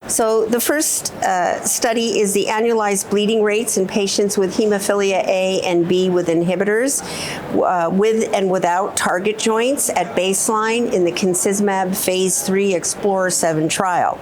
So the first study is the annualized bleeding rates in patients with hemophilia A and B with inhibitors with and without target joints at baseline in the Concizumab phase 3 Explorer-7 trial.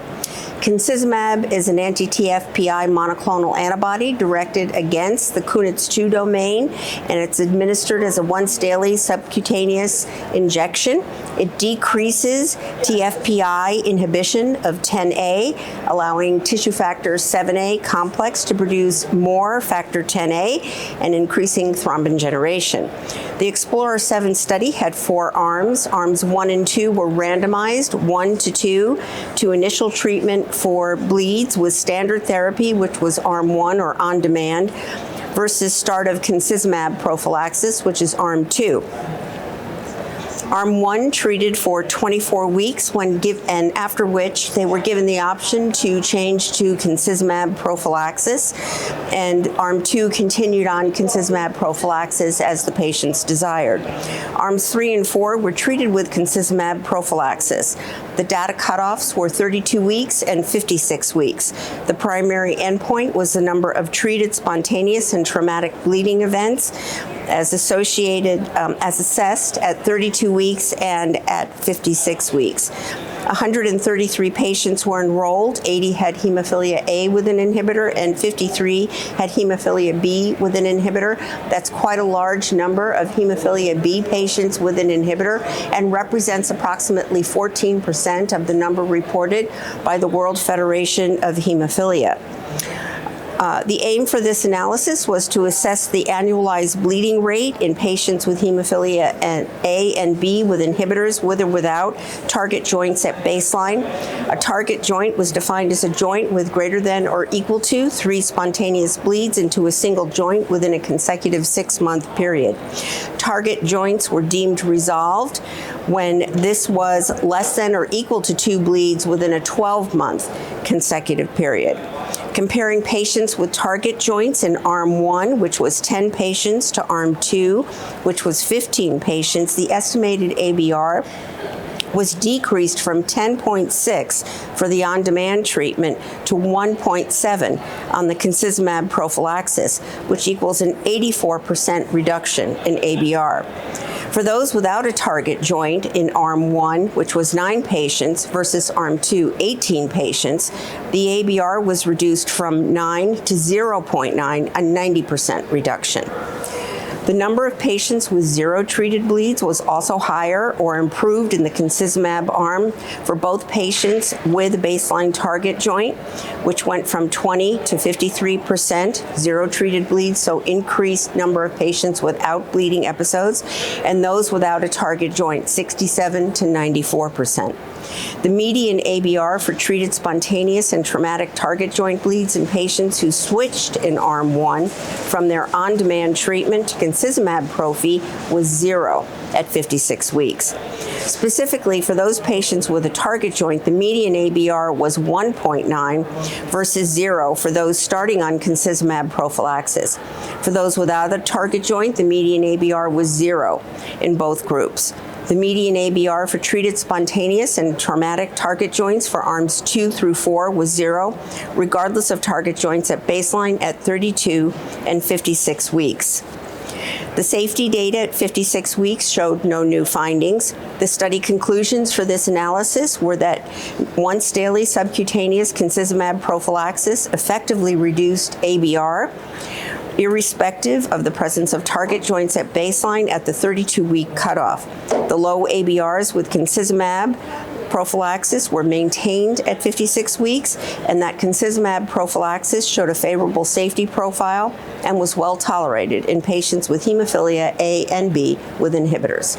Concizumab is an anti-TFPI monoclonal antibody directed against the Kunitz-2 domain, and it's administered as a once-daily subcutaneous injection. It decreases TFPI inhibition of 10A, allowing tissue factor 7A complex to produce more factor 10A and increasing thrombin generation. The Explorer-7 study had 4 arms. Arms 1 and 2 were randomized 1:2 to initial treatment for bleeds with standard therapy, which was arm 1 or on demand, versus start of Concizumab prophylaxis, which is arm 2. Arm 1 treated for 24 weeks and after which they were given the option to change to Concizumab prophylaxis, and Arm 2 continued on Concizumab prophylaxis as the patients desired. Arms 3 and 4 were treated with Concizumab prophylaxis. The data cutoffs were 32 weeks and 56 weeks. The primary endpoint was the number of treated spontaneous and traumatic bleeding events as assessed at 32 weeks and at 56 weeks. 133 patients were enrolled. 80 had hemophilia A with an inhibitor and 53 had hemophilia B with an inhibitor. That's quite a large number of hemophilia B patients with an inhibitor and represents approximately 14% of the number reported by the World Federation of Hemophilia. The aim for this analysis was to assess the annualized bleeding rate in patients with hemophilia A and B with inhibitors with or without target joints at baseline. A target joint was defined as a joint with greater than or equal to 3 spontaneous bleeds into a single joint within a consecutive 6-month period. Target joints were deemed resolved when this was less than or equal to 2 bleeds within a 12-month consecutive period. Comparing patients with target joints in Arm 1, which was 10 patients, to Arm 2, which was 15 patients, the estimated ABR was decreased from 10.6 for the on-demand treatment to 1.7 on the Concizumab prophylaxis, which equals an 84% reduction in ABR. For those without a target joint in Arm 1, which was 9 patients, versus Arm 2, 18 patients, the ABR was reduced from 9 to 0.9, a 90% reduction. The number of patients with 0 treated bleeds was also higher or improved in the Concizumab arm for both patients with a baseline target joint, which went from 20 to 53%, 0 treated bleeds, so increased number of patients without bleeding episodes, and those without a target joint, 67 to 94%. The median ABR for treated spontaneous and traumatic target joint bleeds in patients who switched in Arm 1 from their on-demand treatment to Concizumab prophy was 0 at 56 weeks. Specifically, for those patients with a target joint, the median ABR was 1.9 versus 0 for those starting on Concizumab prophylaxis. For those without a target joint, the median ABR was 0 in both groups. The median ABR for treated spontaneous and traumatic target joints for Arms 2 through 4 was 0, regardless of target joints at baseline at 32 and 56 weeks. The safety data at 56 weeks showed no new findings. The study conclusions for this analysis were that once daily subcutaneous Concizumab prophylaxis effectively reduced ABR, irrespective of the presence of target joints at baseline at the 32-week cutoff. The low ABRs with Concizumab prophylaxis were maintained at 56 weeks, and that Concizumab prophylaxis showed a favorable safety profile and was well tolerated in patients with hemophilia A and B with inhibitors.